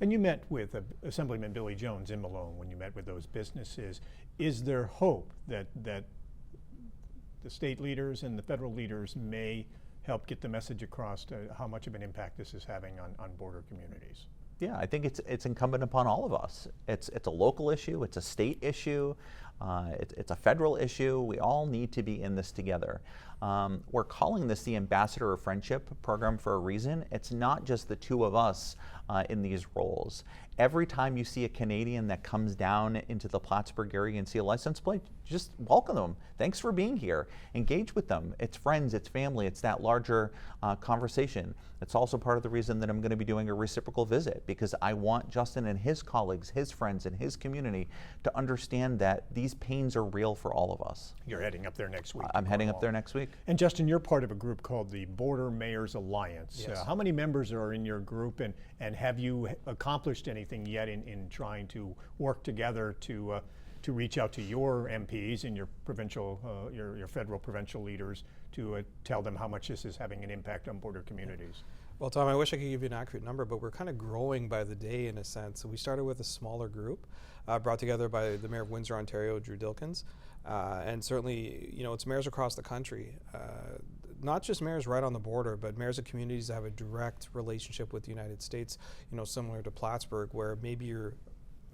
And you met with Assemblyman Billy Jones in Malone when you met with those businesses. Is there hope that the state leaders and the federal leaders may help get the message across to how much of an impact this is having on border communities? Yeah, I think it's incumbent upon all of us. It's a local issue, it's a state issue, it's a federal issue. We all need to be in this together. We're calling this the Ambassador of Friendship program for a reason. It's not just the two of us in these roles. Every time you see a Canadian that comes down into the Plattsburgh area and see a license plate, just welcome them. Thanks for being here. Engage with them. It's friends, it's family, it's that larger conversation. It's also part of the reason that I'm going to be doing a reciprocal visit, because I want Justin and his colleagues, his friends, and his community to understand that these pains are real for all of us. You're heading up there next week. I'm heading up there next week. And Justin, you're part of a group called the Border Mayors Alliance. Yes. How many members are in your group, and have you accomplished anything yet in trying to work together to reach out to your MPs and your provincial, your federal provincial leaders to tell them how much this is having an impact on border communities? Well, Tom, I wish I could give you an accurate number, but we're kind of growing by the day in a sense. So we started with a smaller group, brought together by the Mayor of Windsor, Ontario, Drew Dilkins, and certainly, you know, it's mayors across the country. Not just mayors right on the border, but mayors of communities that have a direct relationship with the United States, you know, similar to Plattsburgh, where maybe you're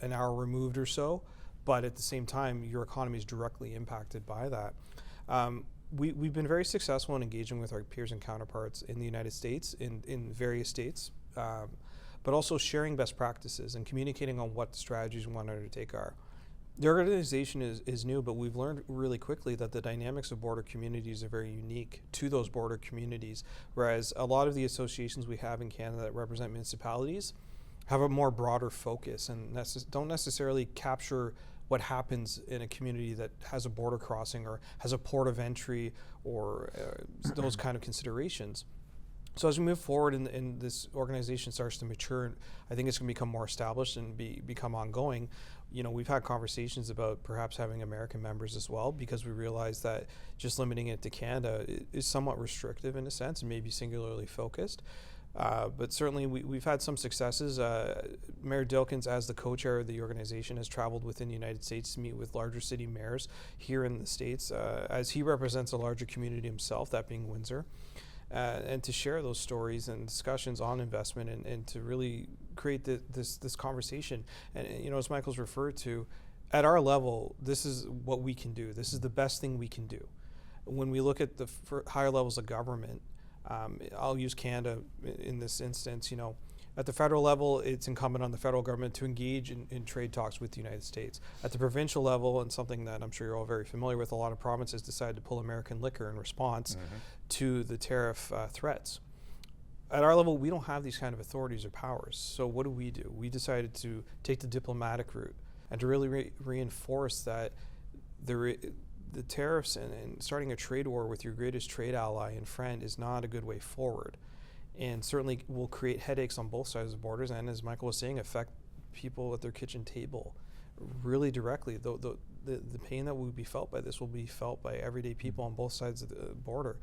an hour removed or so, but at the same time, your economy is directly impacted by that. We've been very successful in engaging with our peers and counterparts in the United States, in various states, but also sharing best practices and communicating on what the strategies we want to undertake are. The organization is new, but we've learned really quickly that the dynamics of border communities are very unique to those border communities, whereas a lot of the associations we have in Canada that represent municipalities have a more broader focus and don't necessarily capture what happens in a community that has a border crossing or has a port of entry or those kind of considerations. So as we move forward and this organization starts to mature, I think it's going to become more established and become ongoing. You know, we've had conversations about perhaps having American members as well, because we realize that just limiting it to Canada is somewhat restrictive in a sense and maybe singularly focused. But certainly we've had some successes. Mayor Dilkins, as the co-chair of the organization, has traveled within the United States to meet with larger city mayors here in the States, as he represents a larger community himself, that being Windsor, and to share those stories and discussions on investment and to really create this conversation. And, you know, as Michael's referred to, at our level, this is what we can do. This is the best thing we can do. When we look at the higher levels of government, I'll use Canada in this instance. You know, at the federal level, it's incumbent on the federal government to engage in trade talks with the United States. At the provincial level, and something that I'm sure you're all very familiar with, a lot of provinces decided to pull American liquor in response to the tariff threats. At our level, we don't have these kind of authorities or powers. So what do? We decided to take the diplomatic route and to really reinforce that the tariffs and starting a trade war with your greatest trade ally and friend is not a good way forward, and certainly will create headaches on both sides of the borders, and as Michael was saying, affect people at their kitchen table really directly. The pain that will be felt by this will be felt by everyday people on both sides of the border.